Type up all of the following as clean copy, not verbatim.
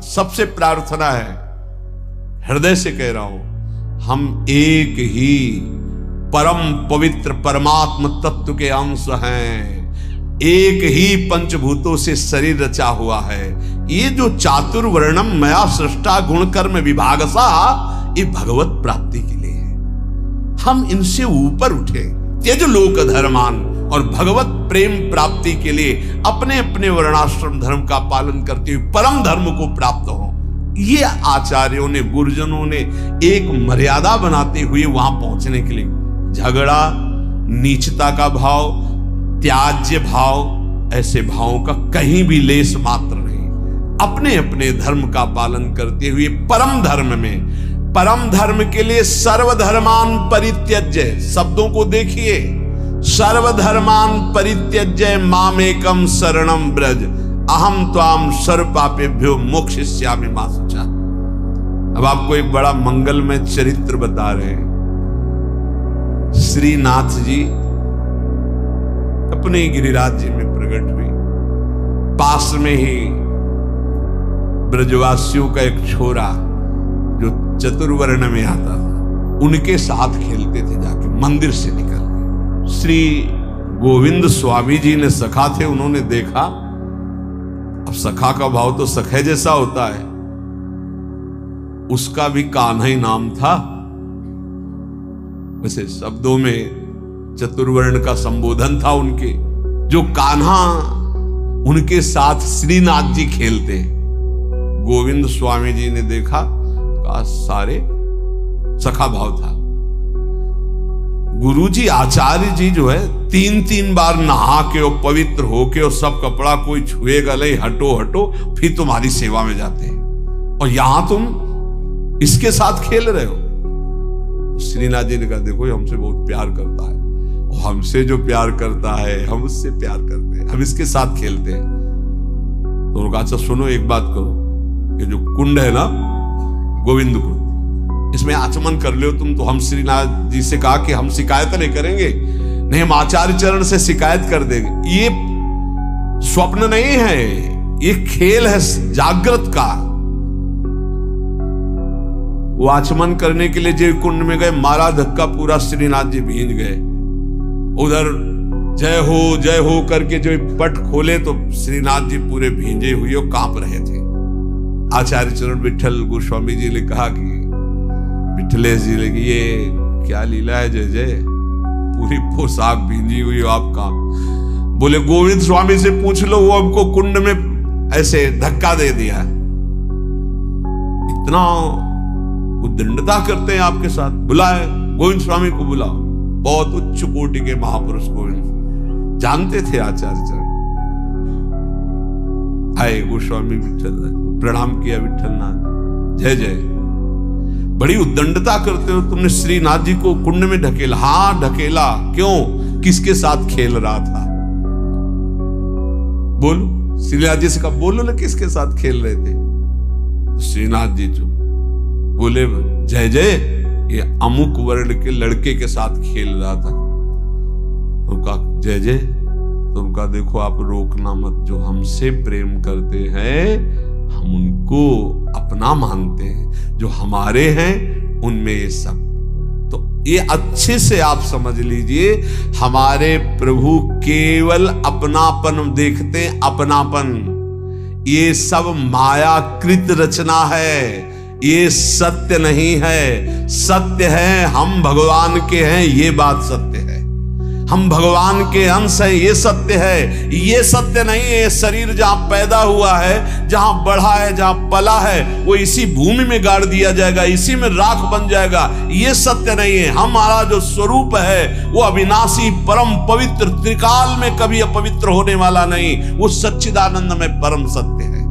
सबसे प्रार्थना है, हृदय से कह रहा हूं, हम एक ही परम पवित्र परमात्म तत्व के अंश हैं। एक ही पंचभूतों से शरीर रचा हुआ है। ये जो चातुर्वर्णम मया सृष्टा गुण कर्म विभागसा, ये भगवत प्राप्ति के लिए है। हम इनसे ऊपर उठे, त्यज लोक धर्मान, और भगवत प्रेम प्राप्ति के लिए अपने अपने वर्णाश्रम धर्म का पालन करते हुए परम धर्म को प्राप्त हो। ये आचार्यों ने, गुरुजनों ने एक मर्यादा बनाते हुए वहां पहुंचने के लिए, झगड़ा, नीचता का भाव, त्याज्य भाव, ऐसे भावों का कहीं भी लेस मात्र नहीं। अपने अपने धर्म का पालन करते हुए परम धर्म में, परम धर्म के लिए सर्वधर्मान परित्यज्य, शब्दों को देखिए, सर्वधर्मान परित्यज्य मामेकम शरणम ब्रज अहम त्वाम सर्व पापेभ्यो मोक्षयिष्यामि मा शुचा। अब आपको एक बड़ा मंगलमय चरित्र बता रहे हैं। श्रीनाथ जी अपने गिरिराज जी में प्रकट हुई। पास में ही ब्रजवासियों का एक छोरा जो चतुर्वर्ण में आता था, उनके साथ खेलते थे। जाके मंदिर से निकल श्री गोविंद स्वामी जी ने, सखा थे, उन्होंने देखा। अब सखा का भाव तो सखे जैसा होता है, उसका भी कान्हा ही नाम था। वैसे शब्दों में चतुर्वर्ण का संबोधन था उनके। जो कान्हा उनके साथ श्रीनाथ जी खेलते, गोविंद स्वामी जी ने देखा, कहा सारे सखा भाव था। गुरुजी आचार्य जी जो है 3-3 बार नहा के और पवित्र होके और सब कपड़ा कोई छुएगा नहीं, हटो हटो, फिर तुम्हारी सेवा में जाते हैं, और यहां तुम इसके साथ खेल रहे हो। श्रीनाथ जी ने कहा देखो ये हमसे बहुत प्यार करता है, और हमसे जो प्यार करता है हम उससे प्यार करते हैं, हम इसके साथ खेलते हैं। तो उन्होंने कहा अच्छा सुनो, एक बात करो, ये जो कुंड है ना गोविंद कुंड, इसमें आचमन कर लो तुम। तो हम श्रीनाथ जी से कहा कि हम शिकायत नहीं करेंगे, नहीं हम आचार्य चरण से शिकायत कर देंगे। ये स्वप्न नहीं है, ये खेल है जागृत का। वो आचमन करने के लिए जो कुंड में गए, मारा धक्का, पूरा श्रीनाथ जी भींज गए। उधर जय हो करके जो पट खोले तो श्रीनाथ जी पूरे भींजे हुए और कांप रहे थे। आचार्य चरण विठल गोस्वामी जी ने कहा कि विठलेश जी लगी ये क्या लीला है, जय जय, पूरी पोशाक भींजी हुई आप काम। बोले गोविंद स्वामी से पूछ लो, वो हमको कुंड में ऐसे धक्का दे दिया। इतना उद्दंडता करते हैं आपके साथ। बुलाए गोविंद स्वामी को, बुलाओ। बहुत उच्च कोटि के महापुरुष गोविंद जानते थे आचार्य चरण। आए गोस्वामी विठल, प्रणाम किया विठलनाथ, जय जय। बड़ी उद्दंडता करते हो तुमने श्रीनाथ जी को कुंड में ढकेला। हाँ ढकेला, क्यों, किसके साथ खेल रहा था? बोलो, श्रीनाथ जी से कहा बोलो ना किसके साथ खेल रहे थे? तो श्रीनाथ जी चुप। बोले जय जय, ये अमुक वर्ण के लड़के के साथ खेल रहा था। तो कहा जय जय, तो उनका देखो आप रोकना मत, जो हमसे प्रेम करते हैं हम उनको अपना मानते हैं, जो हमारे हैं उनमें ये सब। तो ये अच्छे से आप समझ लीजिए, हमारे प्रभु केवल अपनापन देखते हैं, अपनापन। ये सब मायाकृत रचना है, ये सत्य नहीं है। सत्य है हम भगवान के हैं, ये बात सत्य है। हम भगवान के अंश हैं, ये सत्य है। ये सत्य नहीं है शरीर जहां पैदा हुआ है, जहां बढ़ा है, जहां पला है, वो इसी भूमि में गाड़ दिया जाएगा, इसी में राख बन जाएगा। ये सत्य नहीं है। हमारा जो स्वरूप है वो अविनाशी, परम पवित्र, त्रिकाल में कभी अपवित्र होने वाला नहीं, वो सच्चिदानंद में परम सत्य है।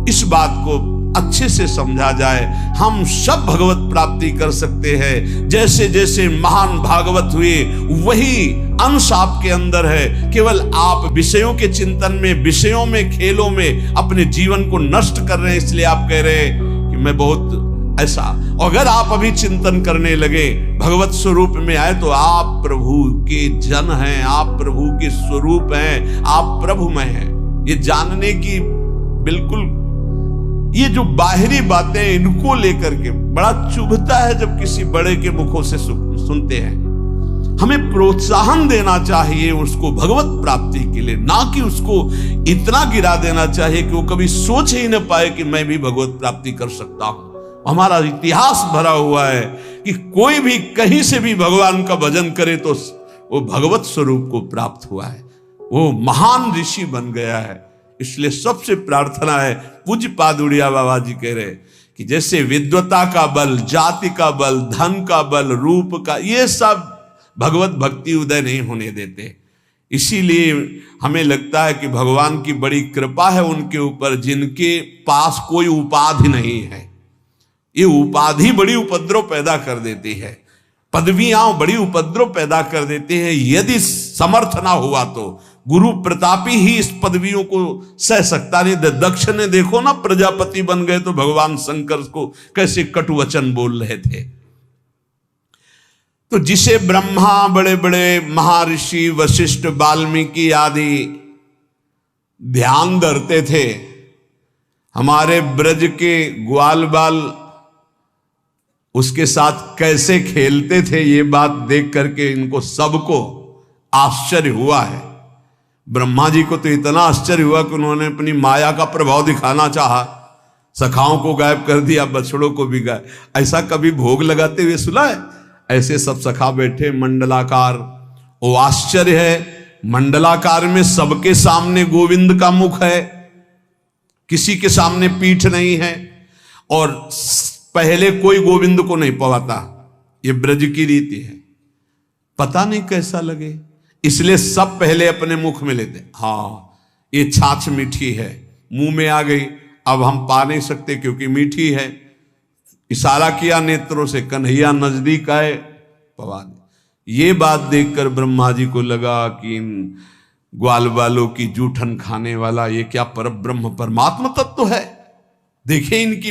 इस बात को अच्छे से समझा जाए, हम सब भगवत प्राप्ति कर सकते हैं। जैसे जैसे महान भागवत हुए वही अंश आपके अंदर है। केवल आप विषयों के चिंतन में, विषयों में, खेलों में अपने जीवन को नष्ट कर रहे हैं, इसलिए आप कह रहे हैं कि मैं बहुत ऐसा। अगर आप अभी चिंतन करने लगे, भगवत स्वरूप में आए, तो आप प्रभु के जन हैं, आप प्रभु के स्वरूप हैं, आप प्रभुमय हैं। ये जानने की बिल्कुल ये जो बाहरी बातें इनको लेकर के बड़ा चुभता है जब किसी बड़े के मुखों से सुनते हैं। हमें प्रोत्साहन देना चाहिए उसको भगवत प्राप्ति के लिए, ना कि उसको इतना गिरा देना चाहिए कि वो कभी सोच ही न पाए कि मैं भी भगवत प्राप्ति कर सकता हूं। हमारा इतिहास भरा हुआ है कि कोई भी कहीं से भी भगवान का भजन करे तो वो भगवत स्वरूप को प्राप्त हुआ है, वो महान ऋषि बन गया है। इसलिए सबसे प्रार्थना है, पूज्य पादुड़िया बाबा जी कह रहे कि जैसे विद्वता का बल, जाति का बल, धन का बल, रूप का, ये सब भगवत भक्ति उदय नहीं होने देते। इसीलिए हमें लगता है कि भगवान की बड़ी कृपा है उनके ऊपर जिनके पास कोई उपाधि नहीं है। ये उपाधि बड़ी उपद्रव पैदा कर देती है, पदवियां बड़ी उपद्रव पैदा कर देते हैं। यदि समर्थ ना हुआ तो गुरु प्रतापी ही इस पदवियों को सह सकता नहीं। दक्ष ने देखो ना, प्रजापति बन गए तो भगवान शंकर को कैसे कटु वचन बोल रहे थे। तो जिसे ब्रह्मा, बड़े बड़े महर्षि वशिष्ठ, वाल्मीकि आदि ध्यान धरते थे, हमारे ब्रज के ग्वाल बाल उसके साथ कैसे खेलते थे, ये बात देख करके इनको सबको आश्चर्य हुआ है। ब्रह्मा जी को तो इतना आश्चर्य हुआ कि उन्होंने अपनी माया का प्रभाव दिखाना चाहा, सखाओं को गायब कर दिया, बछड़ों को भी गायब। ऐसा कभी भोग लगाते हुए सुना है? ऐसे सब सखा बैठे मंडलाकार। वो आश्चर्य है, मंडलाकार में सबके सामने गोविंद का मुख है, किसी के सामने पीठ नहीं है, और पहले कोई गोविंद को नहीं पवाता। ये ब्रज की रीति है, पता नहीं कैसा लगे, इसलिए सब पहले अपने मुख में लेते। हाँ, ये छाछ मीठी है, मुंह में आ गई, अब हम पा नहीं सकते क्योंकि मीठी है। इशारा किया नेत्रों से, कन्हैया नजदीक आए, पवा दे। ये बात देखकर ब्रह्मा जी को लगा कि इन ग्वाल बालों की जूठन खाने वाला ये क्या परब्रह्म परमात्मा तत्व है। देखे इनकी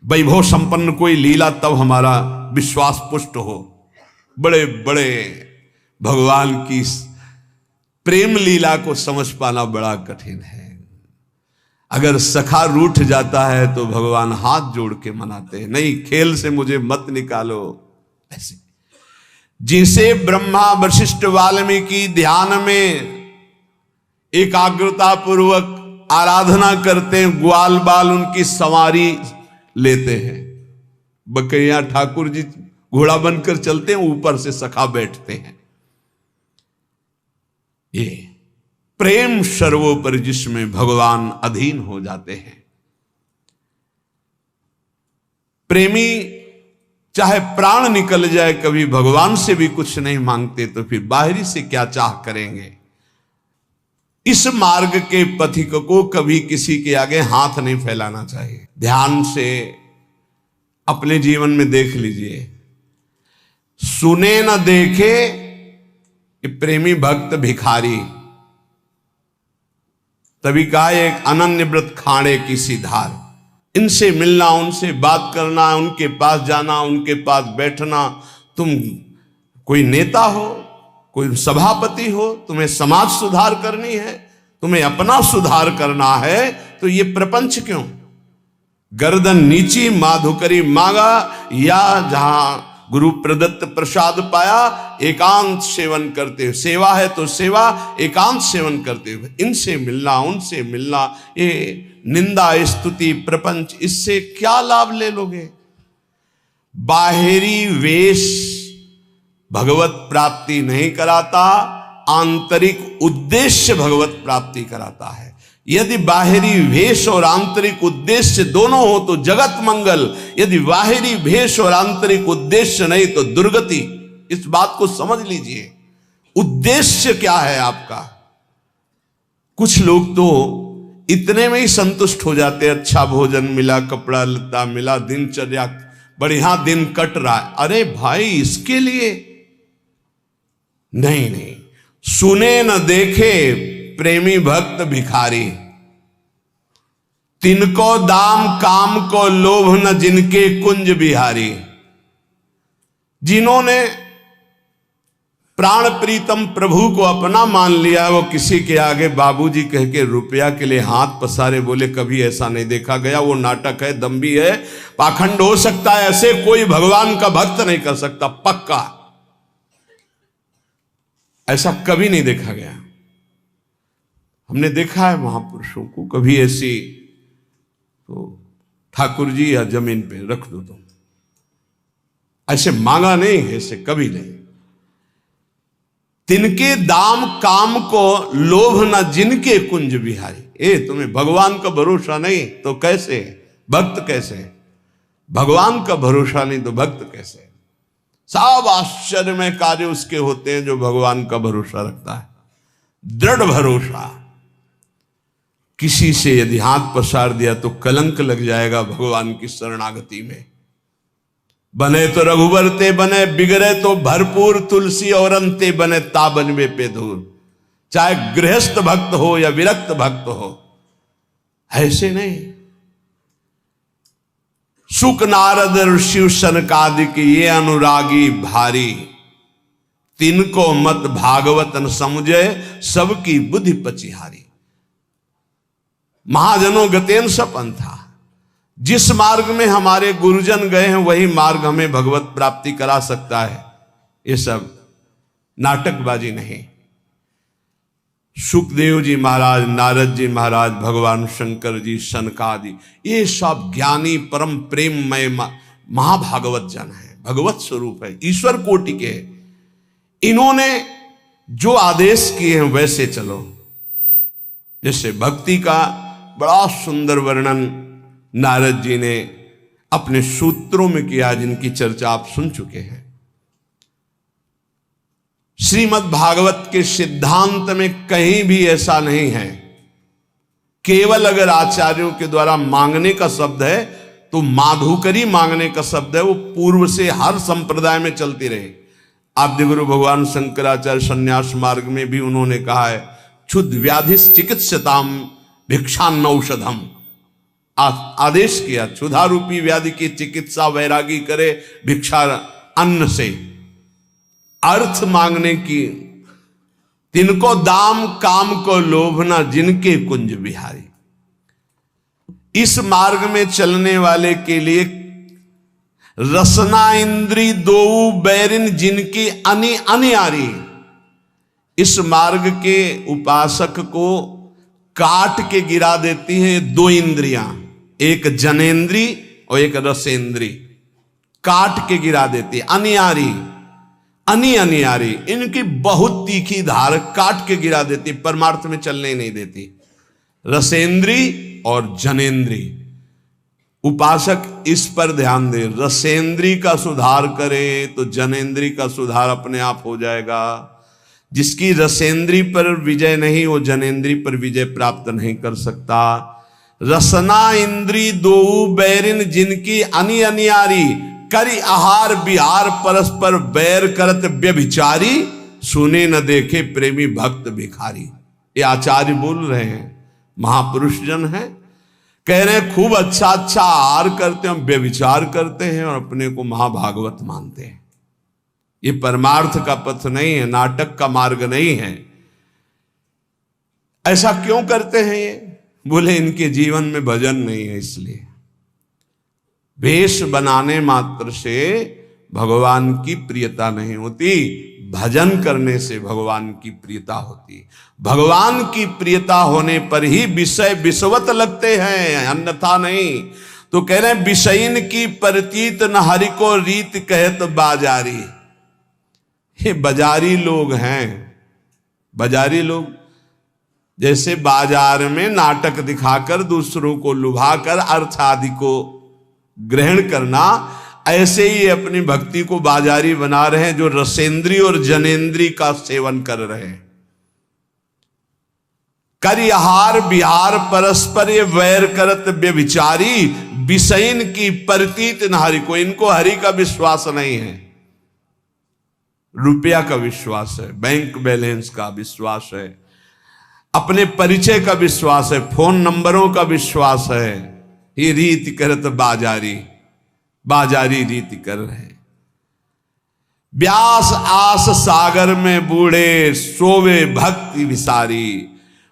वैभव संपन्न कोई लीला, तब हमारा विश्वास पुष्ट हो। बड़े बड़े भगवान की प्रेम लीला को समझ पाना बड़ा कठिन है। अगर सखा रूठ जाता है तो भगवान हाथ जोड़ के मनाते हैं, नहीं खेल से मुझे मत निकालो। ऐसे जिसे ब्रह्मा, वशिष्ठ, वाल्मीकि ध्यान में एकाग्रता पूर्वक आराधना करते हैं, ग्वाल बाल उनकी सवारी लेते हैं। बकैया ठाकुर जी घोड़ा बनकर चलते हैं, ऊपर से सखा बैठते हैं। ये प्रेम सर्वोपरि जिसमें भगवान अधीन हो जाते हैं। प्रेमी चाहे प्राण निकल जाए, कभी भगवान से भी कुछ नहीं मांगते, तो फिर बाहरी से क्या चाह करेंगे। इस मार्ग के पथिक को कभी किसी के आगे हाथ नहीं फैलाना चाहिए। ध्यान से अपने जीवन में देख लीजिए, सुने न देखे कि प्रेमी भक्त भिखारी। तभी कहा एक अनन्य व्रत खाणे की सी धार। इनसे मिलना, उनसे बात करना, उनके पास जाना, उनके पास बैठना। तुम कोई नेता हो, कोई सभापति हो, तुम्हें समाज सुधार करनी है, तुम्हें अपना सुधार करना है, तो ये प्रपंच क्यों? गर्दन नीची माधुकरी मांगा, या जहां गुरु प्रदत्त प्रसाद पाया एकांत सेवन करते हुए। सेवा है तो सेवा, एकांत सेवन करते हुए। इनसे मिलना, उनसे मिलना, ये निंदा स्तुति प्रपंच, इससे क्या लाभ ले लोगे? बाहरी वेश भगवत प्राप्ति नहीं कराता, आंतरिक उद्देश्य भगवत प्राप्ति कराता है। यदि बाहरी वेश और आंतरिक उद्देश्य दोनों हो तो जगत मंगल, यदि बाहरी वेश और आंतरिक उद्देश्य नहीं तो दुर्गति। इस बात को समझ लीजिए, उद्देश्य क्या है आपका। कुछ लोग तो इतने में ही संतुष्ट हो जाते, अच्छा भोजन मिला, कपड़ा लत्ता मिला, दिनचर्या बढ़िया दिन कट रहा है। अरे भाई, इसके लिए नहीं नहीं, सुने न देखे प्रेमी भक्त भिखारी। तिनको दाम काम को लोभ न जिनके कुंज बिहारी। जिन्होंने प्राण प्रीतम प्रभु को अपना मान लिया, वो किसी के आगे बाबूजी कह के रुपया के लिए हाथ पसारे, बोले कभी ऐसा नहीं देखा गया, वो नाटक है, दम्भी है, पाखंड हो सकता है, ऐसे कोई भगवान का भक्त नहीं कर सकता, पक्का ऐसा कभी नहीं देखा गया। हमने देखा है महापुरुषों को, कभी ऐसी तो ठाकुर जी या जमीन पे रख दो तुम, ऐसे मांगा नहीं है, ऐसे कभी नहीं। तिनके दाम काम को लोभ न जिनके कुंज बिहारी। तुम्हें भगवान का भरोसा नहीं तो कैसे भक्त, कैसे भगवान का भरोसा नहीं तो भक्त कैसे। सब आश्चर्यमय कार्य उसके होते हैं जो भगवान का भरोसा रखता है, दृढ़ भरोसा। किसी से यदि हाथ पसार दिया तो कलंक लग जाएगा भगवान की शरणागति में। बने तो रघुवर ते बने, बिगड़े तो भरपूर तुलसी और अंते बने, ताबनवे पे दूर। चाहे गृहस्थ भक्त हो या विरक्त भक्त हो, ऐसे नहीं। सुक नारद ऋषि सनकादिक ये अनुरागी भारी, तिनको मत भागवत न समझे, सबकी बुद्धि पचिहारी। महाजनों गतेन सपंथा, जिस मार्ग में हमारे गुरुजन गए हैं वही मार्ग हमें भगवत प्राप्ति करा सकता है। ये सब नाटकबाजी नहीं। सुखदेव जी महाराज, नारद जी महाराज, भगवान शंकर जी, सनकादि, ये सब ज्ञानी परम प्रेममय महाभागवत जन है, भगवत स्वरूप है, ईश्वर कोटि के। इन्होंने जो आदेश किए हैं वैसे चलो। जैसे भक्ति का बड़ा सुंदर वर्णन नारद जी ने अपने सूत्रों में किया, जिनकी चर्चा आप सुन चुके हैं। श्रीमद् भागवत के सिद्धांत में कहीं भी ऐसा नहीं है। केवल अगर आचार्यों के द्वारा मांगने का शब्द है तो माधुकरी मांगने का शब्द है, वो पूर्व से हर संप्रदाय में चलती रहे। आद्य गुरु भगवान शंकराचार्य संन्यास मार्ग में भी उन्होंने कहा है, क्षुद्ध व्याधि चिकित्सताम भिक्षान्न औषधम। आदेश किया, क्षुधा रूपी व्याधि की चिकित्सा वैरागी करे भिक्षा अन्न से। अर्थ मांगने की, तिनको दाम काम को लोभ न जिनके कुंज बिहारी। इस मार्ग में चलने वाले के लिए रसना इंद्री दो बैरिन जिनकी अनि अनियारी। इस मार्ग के उपासक को काट के गिरा देती हैं दो इंद्रियां, एक जनेन्द्री और एक रसेंद्री, काट के गिरा देती है। अनियारी, अनियारी, इनकी बहुत तीखी धार काट के गिरा देती, परमार्थ में चलने नहीं देती। रसेंद्री और जनेन्द्री, उपासक इस पर ध्यान दे। रसेंद्री का सुधार करे तो जनेन्द्री का सुधार अपने आप हो जाएगा। जिसकी रसेंद्री पर विजय नहीं, वो जनेन्द्री पर विजय प्राप्त नहीं कर सकता। रसना इंद्री दो बैरिन जिनकी अनि अनियारी, करी आहार बिहार परस्पर बैर करत व्यभिचारी, सुने न देखे प्रेमी भक्त भिखारी। ये आचार्य बोल रहे हैं, महापुरुष जन हैं, कह रहे हैं खूब अच्छा अच्छा आहार करते हैं, व्यभिचार करते हैं और अपने को महाभागवत मानते हैं। ये परमार्थ का पथ नहीं है, नाटक का मार्ग नहीं है। ऐसा क्यों करते हैं ये? बोले इनके जीवन में भजन नहीं है, इसलिए। वेश बनाने मात्र से भगवान की प्रियता नहीं होती, भजन करने से भगवान की प्रियता होती। भगवान की प्रियता होने पर ही विषय विषवत लगते हैं, अन्यथा नहीं। तो कह रहे हैं विषयीन की प्रतीत न हरि को रीत कहत बाजारी। ये बाजारी लोग हैं। बाजारी लोग जैसे बाजार में नाटक दिखाकर दूसरों को लुभाकर अर्थ आदि को ग्रहण करना, ऐसे ही अपनी भक्ति को बाजारी बना रहे हैं, जो रसेंद्री और जनेन्द्री का सेवन कर रहे हैं। करि आहार बिहार परस्पर ये वैर करत व्यभिचारी, विषयीन की प्रतीत न हरि को। इनको हरि का विश्वास नहीं है, रुपया का विश्वास है, बैंक बैलेंस का विश्वास है, अपने परिचय का विश्वास है, फोन नंबरों का विश्वास है। ये रीति करत बाजारी, बाजारी रीति कर रहे हैं। व्यास आस सागर में बूढ़े, सोवे भक्ति विसारी।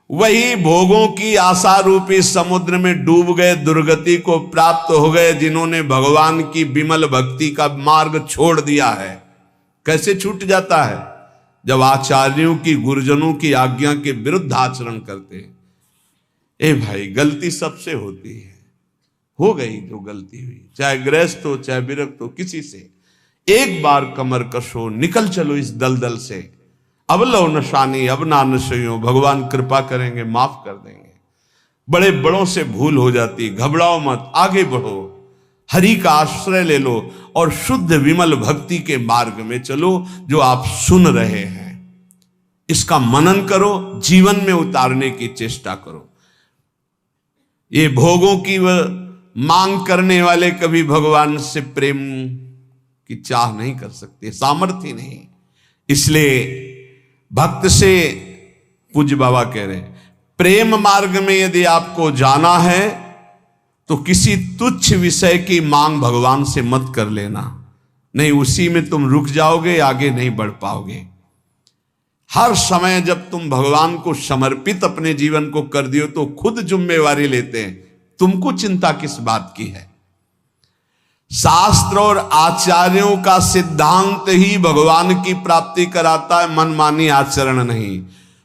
वही भोगों की आशा रूपी समुद्र में डूब गए, दुर्गति को प्राप्त हो गए, जिन्होंने भगवान की विमल भक्ति का मार्ग छोड़ दिया है। कैसे छूट जाता है? जब आचार्यों की, गुरुजनों की आज्ञा के विरुद्ध आचरण करते हैं। ए भाई, गलती सबसे होती है, हो गई जो गलती हुई, चाहे गृहस्थ हो चाहे विरक्त हो, किसी से एक बार कमर कसो, निकल चलो इस दलदल से। अब लो नशानी अब ना नशो, भगवान कृपा करेंगे, माफ कर देंगे। बड़े बड़ों से भूल हो जाती, घबराओ मत, आगे बढ़ो, हरि का आश्रय ले लो और शुद्ध विमल भक्ति के मार्ग में चलो। जो आप सुन रहे हैं इसका मनन करो, जीवन में उतारने की चेष्टा करो। ये भोगों की मांग करने वाले कभी भगवान से प्रेम की चाह नहीं कर सकते, सामर्थ्य नहीं। इसलिए भक्त से, पूज्य बाबा कह रहे हैं, प्रेम मार्ग में यदि आपको जाना है तो किसी तुच्छ विषय की मांग भगवान से मत कर लेना, नहीं उसी में तुम रुक जाओगे, आगे नहीं बढ़ पाओगे। हर समय जब तुम भगवान को समर्पित अपने जीवन को कर दियो तो खुद जिम्मेवारी लेते हैं, तुमको चिंता किस बात की है। शास्त्र और आचार्यों का सिद्धांत ही भगवान की प्राप्ति कराता है, मनमानी आचरण नहीं।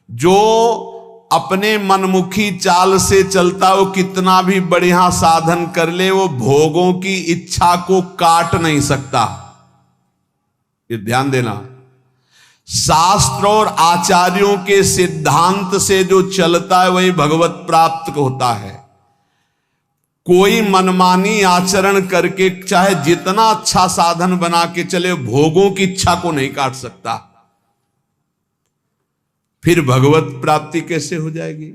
जो अपने मनमुखी चाल से चलता, वो कितना भी बढ़िया साधन कर ले, वो भोगों की इच्छा को काट नहीं सकता। ये ध्यान देना, शास्त्र और आचार्यों के सिद्धांत से जो चलता है वही भगवत प्राप्त होता है। कोई मनमानी आचरण करके चाहे जितना अच्छा साधन बना के चले, भोगों की इच्छा को नहीं काट सकता। फिर भगवत प्राप्ति कैसे हो जाएगी?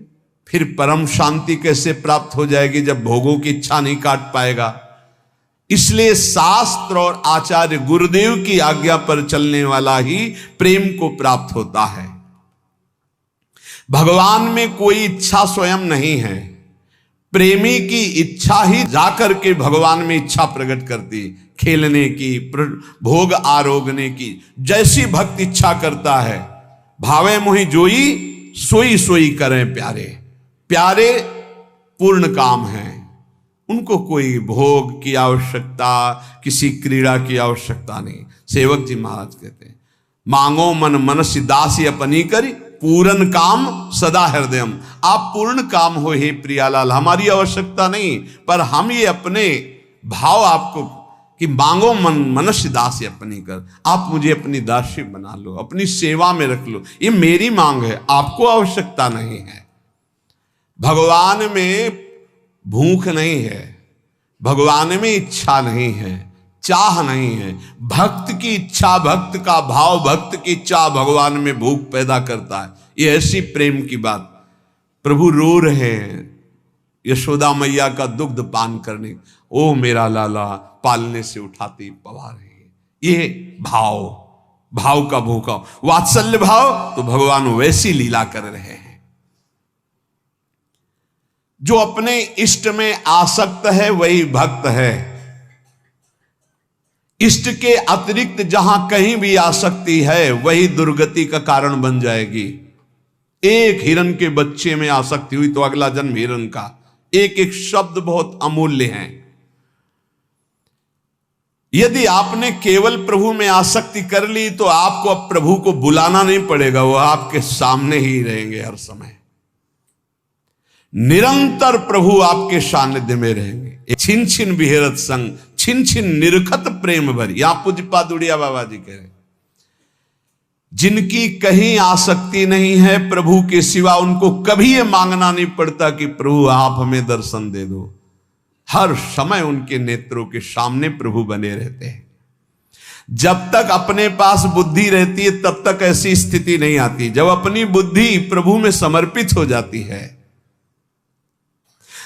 फिर परम शांति कैसे प्राप्त हो जाएगी जब भोगों की इच्छा नहीं काट पाएगा? इसलिए शास्त्र और आचार्य गुरुदेव की आज्ञा पर चलने वाला ही प्रेम को प्राप्त होता है। भगवान में कोई इच्छा स्वयं नहीं है, प्रेमी की इच्छा ही जाकर के भगवान में इच्छा प्रकट करती, खेलने की, भोग आरोगने की। जैसी भक्त इच्छा करता है, भावे मोहि जोई सोई सोई करें प्यारे। प्यारे पूर्ण काम हैं, उनको कोई भोग की आवश्यकता, किसी क्रीड़ा की आवश्यकता नहीं। सेवक जी महाराज कहते हैं, मांगो मन मनसि दासी अपनी करी, पूर्ण काम सदा हृदयम। आप पूर्ण काम हो हे प्रियालाल, हमारी आवश्यकता नहीं, पर हम ये अपने भाव आपको कि मांगो मन मनुष्य दासी अपनी कर, आप मुझे अपनी दासी बना लो, अपनी सेवा में रख लो, ये मेरी मांग है, आपको आवश्यकता नहीं है। भगवान में भूख नहीं है, भगवान में इच्छा नहीं है, चाह नहीं है। भक्त की इच्छा, भक्त का भाव, भक्त की इच्छा भगवान में भूख पैदा करता है। ये ऐसी प्रेम की बात। प्रभु रो रहे हैं यशोदा मैया का दुग्ध पान करने, ओ मेरा लाला पालने से उठाती पवा रही है। ये भाव, भाव का भूखा, वात्सल्य भाव, तो भगवान वैसी लीला कर रहे हैं। जो अपने इष्ट में आसक्त है वही भक्त है। इष्ट के अतिरिक्त जहां कहीं भी आसक्ति है वही दुर्गति का कारण बन जाएगी। एक हिरन के बच्चे में आसक्ति हुई तो अगला जन्म हिरन का। एक एक शब्द बहुत अमूल्य है। यदि आपने केवल प्रभु में आसक्ति कर ली तो आपको अब प्रभु को बुलाना नहीं पड़ेगा, वो आपके सामने ही रहेंगे हर समय। निरंतर प्रभु आपके सानिध्य में रहेंगे। छिन छिन बिहरत संग, छिन छिन निरखत प्रेम भरी। यहां पूज्यपाद उड़िया बाबा जी कह रहे, जिनकी कहीं आसक्ति नहीं है प्रभु के सिवा, उनको कभी यह मांगना नहीं पड़ता कि प्रभु आप हमें दर्शन दे दो। हर समय उनके नेत्रों के सामने प्रभु बने रहते हैं। जब तक अपने पास बुद्धि रहती है तब तक ऐसी स्थिति नहीं आती। जब अपनी बुद्धि प्रभु में समर्पित हो जाती है,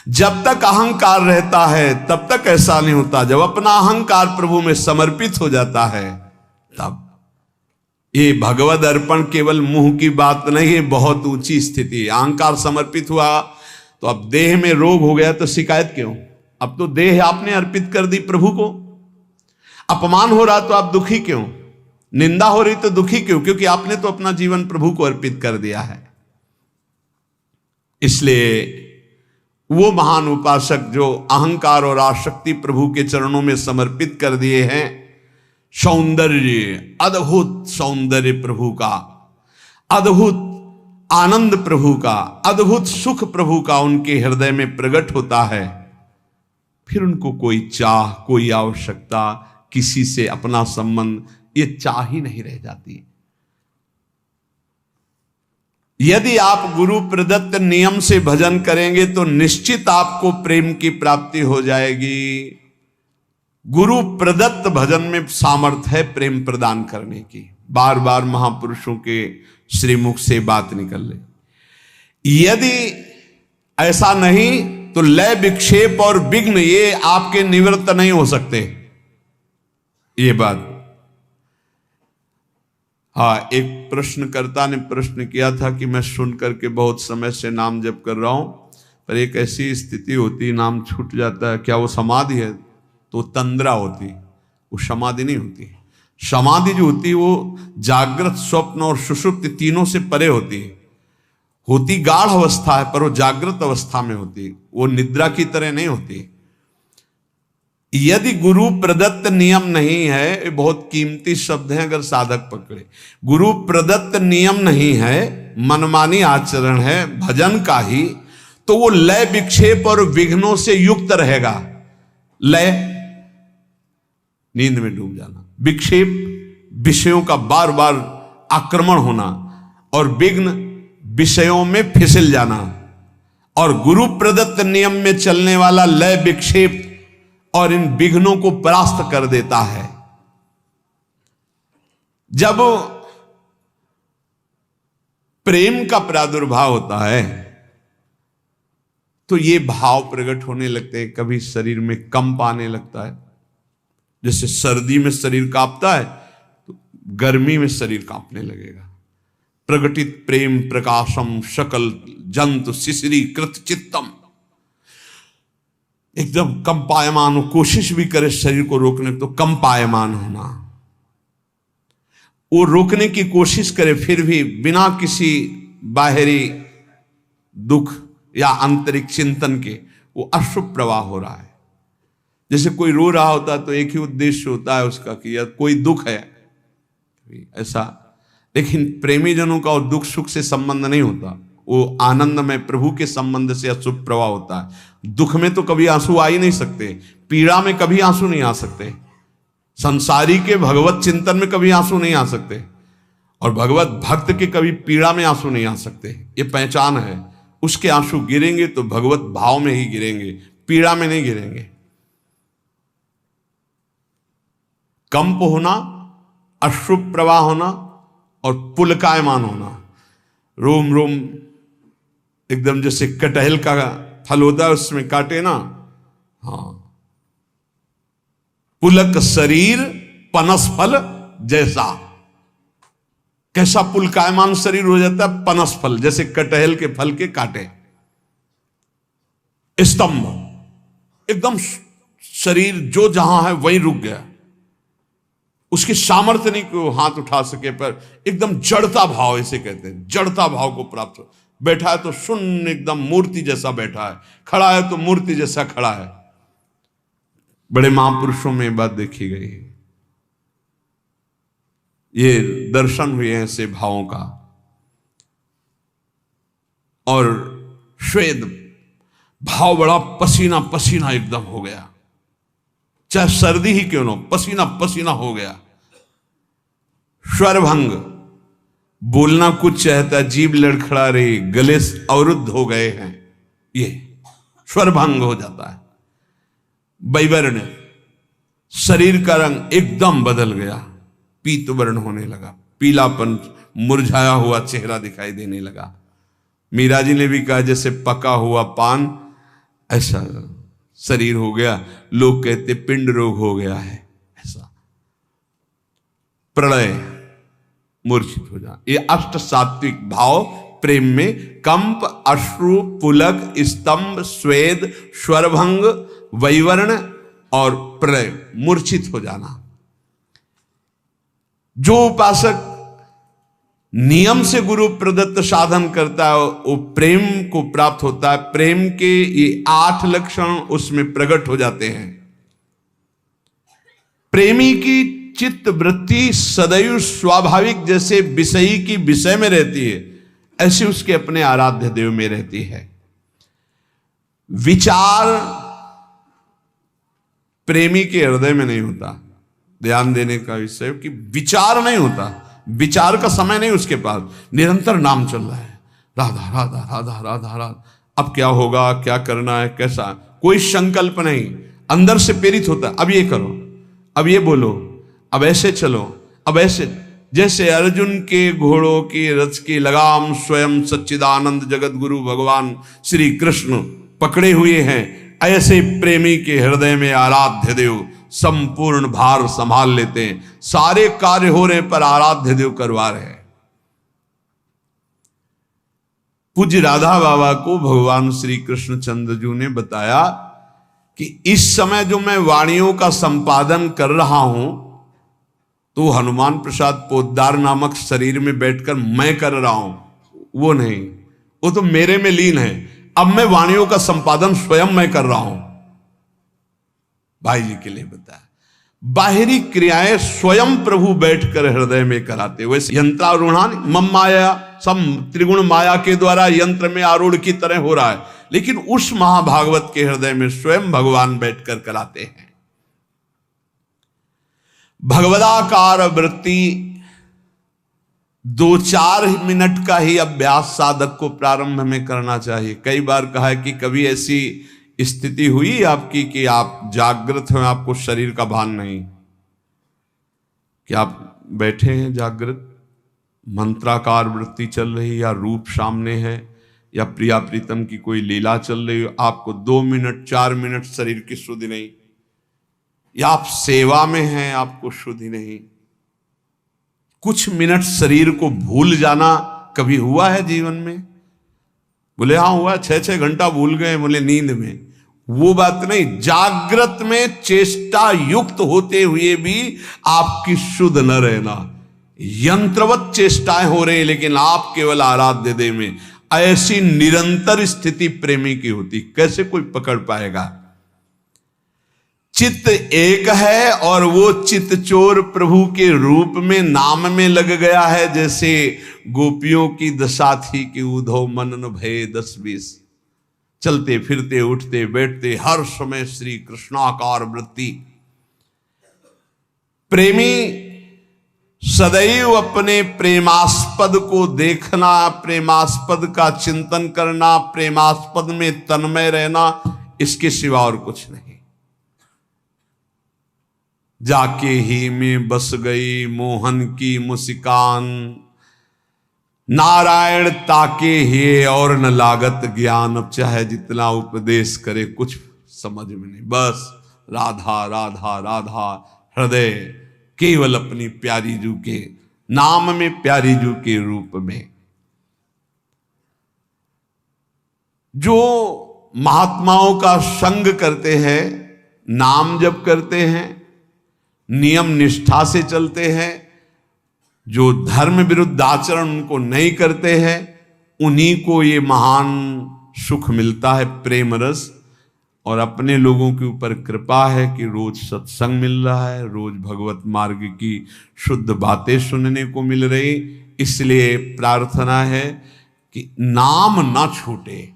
जब तक अहंकार रहता है तब तक ऐसा नहीं होता। जब अपना अहंकार प्रभु में समर्पित हो जाता है तब ये भगवद अर्पण केवल मुंह की बात नहीं है, बहुत ऊंची स्थिति। अहंकार समर्पित हुआ तो अब देह में रोग हो गया तो शिकायत क्यों? अब तो देह आपने अर्पित कर दी प्रभु को। अपमान हो रहा तो आप दुखी क्यों? निंदा हो रही तो दुखी क्यों? क्योंकि आपने तो अपना जीवन प्रभु को अर्पित कर दिया है। इसलिए वो महान उपासक जो अहंकार और आसक्ति प्रभु के चरणों में समर्पित कर दिए हैं, सौंदर्य, अद्भुत सौंदर्य प्रभु का, अद्भुत आनंद प्रभु का, अद्भुत सुख प्रभु का उनके हृदय में प्रकट होता है, फिर उनको कोई चाह, कोई आवश्यकता, किसी से अपना संबंध, ये चाह ही नहीं रह जाती। यदि आप गुरु प्रदत्त नियम से भजन करेंगे तो निश्चित आपको प्रेम की प्राप्ति हो जाएगी। गुरु प्रदत्त भजन में सामर्थ्य है प्रेम प्रदान करने की। बार बार महापुरुषों के श्रीमुख से बात निकल रही। यदि ऐसा नहीं तो लय, विक्षेप और विघ्न ये आपके निवृत्त नहीं हो सकते। ये बात, हाँ, एक प्रश्नकर्ता ने प्रश्न किया था कि मैं सुन करके बहुत समय से नाम जप कर रहा हूं, पर एक ऐसी स्थिति होती, नाम छूट जाता है, क्या वो समाधि है? तो तंद्रा होती, वो समाधि नहीं होती। समाधि जो होती वो जागृत, स्वप्न और सुषुप्ति तीनों से परे होती है। होती गाढ़ अवस्था है, पर वो जागृत अवस्था में होती, वो निद्रा की तरह नहीं होती। यदि गुरु प्रदत्त नियम नहीं है, ये बहुत कीमती शब्द है अगर साधक पकड़े, गुरु प्रदत्त नियम नहीं है, मनमानी आचरण है भजन का ही, तो वो लय, विक्षेप और विघ्नों से युक्त रहेगा। लय, नींद में डूब जाना, विक्षेप, विषयों का बार बार आक्रमण होना, और विघ्न, विषयों में फिसल जाना। और गुरु प्रदत्त नियम में चलने वाला लय, विक्षेप और इन विघ्नों को परास्त कर देता है। जब प्रेम का प्रादुर्भाव होता है तो ये भाव प्रकट होने लगते हैं। कभी शरीर में कंप आने लगता है, जैसे सर्दी में शरीर कांपता है तो गर्मी में शरीर कांपने लगेगा। प्रकटित प्रेम प्रकाशम सकल जंतु शिशिरी कृत चित्तम, एकदम कंपायमान हो, कोशिश भी करे शरीर को रोकने तो कंपायमान होना, वो रोकने की कोशिश करे फिर भी बिना किसी बाहरी दुख या आंतरिक चिंतन के वो अशुभ प्रवाह हो रहा है। जैसे कोई रो रहा होता है तो एक ही उद्देश्य होता है उसका कि यार कोई दुख है ऐसा, लेकिन प्रेमी जनों का और दुख सुख से संबंध नहीं होता, वो आनंद में प्रभु के संबंध से अशुभ प्रवाह होता है। दुख में तो कभी आंसू आ ही नहीं सकते, पीड़ा में कभी आंसू नहीं आ सकते, संसारी के भगवत चिंतन में कभी आंसू नहीं आ सकते, और भगवत भक्त के कभी पीड़ा में आंसू नहीं आ सकते। ये पहचान है, उसके आंसू गिरेंगे तो भगवत भाव में ही गिरेंगे, पीड़ा में नहीं गिरेंगे। कंप होना, अशुभ प्रवाह होना और पुलकायमान होना, रोम रोम एकदम जैसे कटहल का फल होता है उसमें काटे ना, हाँ, पुलक शरीर पनस फल जैसा, कैसा पुलकायमान शरीर हो जाता है, पनस फल जैसे कटहल के फल के काटे, स्तंभ, एकदम शरीर जो जहां है वहीं रुक गया, उसकी सामर्थ्य नहीं कि वो हाथ उठा सके, पर एकदम जड़ता भाव, इसे कहते हैं जड़ता भाव को प्राप्त हो। बैठा है तो शून्य, एकदम मूर्ति जैसा बैठा है, खड़ा है तो मूर्ति जैसा खड़ा है। बड़े महापुरुषों में बात देखी गई है, ये दर्शन हुए हैं ऐसे भावों का। और श्वेत भाव बड़ा पसीना पसीना एकदम हो गया, चाहे सर्दी ही क्यों ना, पसीना पसीना हो गया। स्वरभंग, बोलना कुछ चाहता, जीभ लड़खड़ा रही, गले अवरुद्ध हो गए हैं, ये स्वरभंग हो जाता है। वैवर्ण, शरीर का रंग एकदम बदल गया, पीत वर्ण होने लगा, पीलापन, मुरझाया हुआ चेहरा दिखाई देने लगा। मीरा जी ने भी कहा जैसे पका हुआ पान ऐसा शरीर हो गया, लोग कहते पिंड रोग हो गया है ऐसा। प्रलय, मूर्छित हो जा, ये अष्ट सात्विक भाव प्रेम में कंप, अश्रु, पुलक, स्तंभ, स्वेद, स्वरभंग, वैवर्ण और प्रलय, मूर्छित हो जाना। जो उपासक नियम से गुरु प्रदत्त साधन करता है वो प्रेम को प्राप्त होता है। प्रेम के ये 8 लक्षण उसमें प्रकट हो जाते हैं। प्रेमी की चित्त वृत्ति सदैव स्वाभाविक जैसे विषयी की विषय में रहती है, ऐसे उसके अपने आराध्य देव में रहती है। विचार प्रेमी के हृदय में नहीं होता। ध्यान देने का विषय कि विचार नहीं होता, विचार का समय नहीं उसके पास। निरंतर नाम चल रहा है, राधा राधा राधा राधा राधा। अब क्या होगा, क्या करना है, कैसा, कोई संकल्प नहीं, अंदर से प्रेरित होता है। अब ये करो, अब ये बोलो, अब ऐसे चलो, अब ऐसे। जैसे अर्जुन के घोड़ों की रथ की लगाम स्वयं सच्चिदानंद जगत गुरु भगवान श्री कृष्ण पकड़े हुए हैं, ऐसे प्रेमी के हृदय में आराध्य देव संपूर्ण भार संभाल लेते हैं। सारे कार्य हो रहे पर आराध्य देव करवा रहे हैं। पूज्य राधा बाबा को भगवान श्री कृष्णचंद्र जी ने बताया कि इस समय जो मैं वाणियों का संपादन कर रहा हूं तो हनुमान प्रसाद पोद्दार नामक शरीर में बैठकर मैं कर रहा हूं, वो नहीं, वो तो मेरे में लीन है। अब मैं वाणियों का संपादन स्वयं मैं कर रहा हूं। भाई जी के लिए बताया, बाहरी क्रियाएं स्वयं प्रभु बैठकर हृदय में कराते। वैसे यंत्रारूढ़ान मम माया, सब त्रिगुण माया के द्वारा यंत्र में आरूढ़ की तरह हो रहा है, लेकिन उस महाभागवत के हृदय में स्वयं भगवान बैठकर कराते हैं। भगवदाकार वृत्ति 2-4 मिनट का ही अभ्यास साधक को प्रारंभ में करना चाहिए। कई बार कहा है कि कभी ऐसी स्थिति हुई आपकी कि आप जागृत हैं, आपको शरीर का भान नहीं, कि आप बैठे हैं जागृत, मंत्राकार वृत्ति चल रही, या रूप सामने है, या प्रिया प्रीतम की कोई लीला चल रही हो, आपको 2 मिनट 4 मिनट शरीर की शुद्धि नहीं, या आप सेवा में हैं, आपको शुद्धि नहीं। कुछ मिनट शरीर को भूल जाना कभी हुआ है जीवन में? बोले हाँ हुआ, 6-6 घंटा भूल गए, बोले नींद में। वो बात नहीं, जागृत में चेष्टा युक्त होते हुए भी आपकी शुद्ध न रहना। यंत्रवत चेष्टाएं हो रही लेकिन आप केवल आराध्य देव में, ऐसी निरंतर स्थिति प्रेमी की होती, कैसे कोई पकड़ पाएगा? चित्त एक है और वो चित्त चोर प्रभु के रूप में नाम में लग गया है। जैसे गोपियों की दशा थी कि उधो मनन भय 10-20, चलते फिरते उठते बैठते हर समय श्री कृष्णाकार वृत्ति। प्रेमी सदैव अपने प्रेमास्पद को देखना, प्रेमास्पद का चिंतन करना, प्रेमास्पद में तन्मय रहना, इसके सिवा और कुछ नहीं। जाके ही में बस गई मोहन की मुस्कान, नारायण ताके ही और न लागत ज्ञान। अब चाहे जितना उपदेश करे कुछ समझ में नहीं, बस राधा राधा राधा, हृदय केवल अपनी प्यारी जू के नाम में, प्यारी जू के रूप में। जो महात्माओं का संग करते हैं, नाम जप करते हैं, नियम निष्ठा से चलते हैं, जो धर्म विरुद्ध आचरण उनको नहीं करते हैं, उन्हीं को ये महान सुख मिलता है, प्रेम रस। और अपने लोगों के ऊपर कृपा है कि रोज सत्संग मिल रहा है, रोज भगवत मार्ग की शुद्ध बातें सुनने को मिल रही। इसलिए प्रार्थना है कि नाम ना छूटे।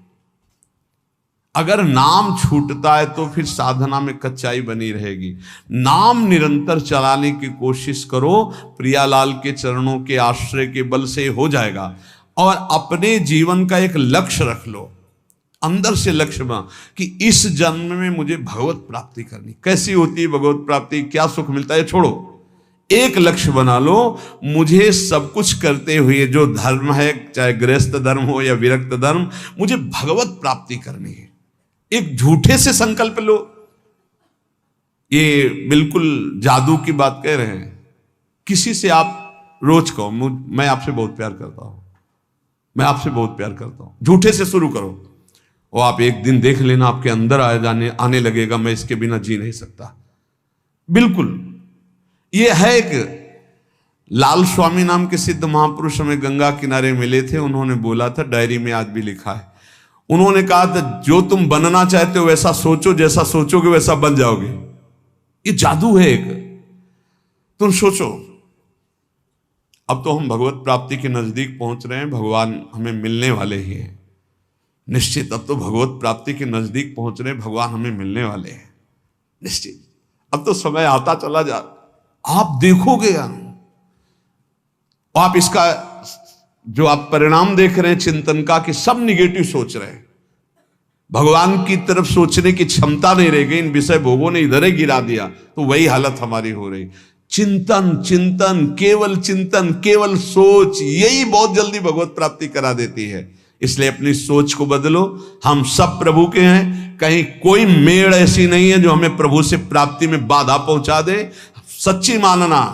अगर नाम छूटता है तो फिर साधना में कच्चाई बनी रहेगी। नाम निरंतर चलाने की कोशिश करो, प्रियालाल के चरणों के आश्रय के बल से हो जाएगा। और अपने जीवन का एक लक्ष्य रख लो, अंदर से लक्ष्य बना कि इस जन्म में मुझे भगवत प्राप्ति करनी। कैसी होती है भगवत प्राप्ति, क्या सुख मिलता है, छोड़ो, एक लक्ष्य बना लो, मुझे सब कुछ करते हुए जो धर्म है, चाहे गृहस्थ धर्म हो या विरक्त धर्म, मुझे भगवत प्राप्ति करनी है। एक झूठे से संकल्प लो, ये बिल्कुल जादू की बात कह रहे हैं। किसी से आप रोज कहो मैं आपसे बहुत प्यार करता हूं, मैं आपसे बहुत प्यार करता हूं, झूठे से शुरू करो, और आप एक दिन देख लेना आपके अंदर आने लगेगा मैं इसके बिना जी नहीं सकता। बिल्कुल ये है एक लाल स्वामी नाम के सिद्ध महापुरुष हमें गंगा किनारे मिले थे। उन्होंने बोला था, डायरी में आज भी लिखा है, उन्होंने कहा था जो तुम बनना चाहते हो वैसा सोचो, जैसा सोचोगे वैसा बन जाओगे। ये जादू है एक, तुम सोचो। अब तो हम भगवत प्राप्ति के नजदीक पहुंच रहे हैं, भगवान हमें मिलने वाले ही हैं निश्चित। अब तो भगवत प्राप्ति के नजदीक पहुंच रहे हैं, भगवान हमें मिलने वाले हैं निश्चित। अब तो समय आता चला जा, आप देखोगे आप इसका जो आप परिणाम देख रहे हैं चिंतन का, कि सब निगेटिव सोच रहे हैं, भगवान की तरफ सोचने की क्षमता नहीं रह गई, इन विषय भोगों ने इधर ही गिरा दिया, तो वही हालत हमारी हो रही। चिंतन चिंतन केवल सोच, यही बहुत जल्दी भगवत प्राप्ति करा देती है। इसलिए अपनी सोच को बदलो। हम सब प्रभु के हैं, कहीं कोई मेड़ ऐसी नहीं है जो हमें प्रभु से प्राप्ति में बाधा पहुंचा दे। सच्ची मानना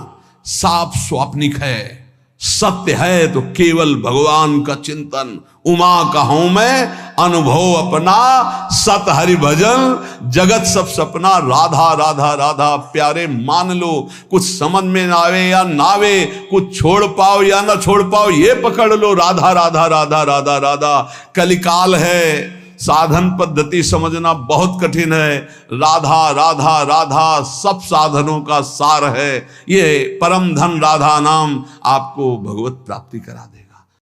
साफ स्वाप्निक है, सत्य है तो केवल भगवान का चिंतन। उमा कहूं मैं अनुभव अपना, सत हरि भजन जगत सब सपना। राधा राधा राधा प्यारे मान लो, कुछ समझ में ना आवे या ना आवे, कुछ छोड़ पाओ या ना छोड़ पाओ, ये पकड़ लो, राधा राधा राधा राधा राधा। कलिकाल है, साधन पद्धति समझना बहुत कठिन है। राधा राधा राधा सब साधनों का सार है। ये परम धन राधा नाम आपको भगवत प्राप्ति करा दे।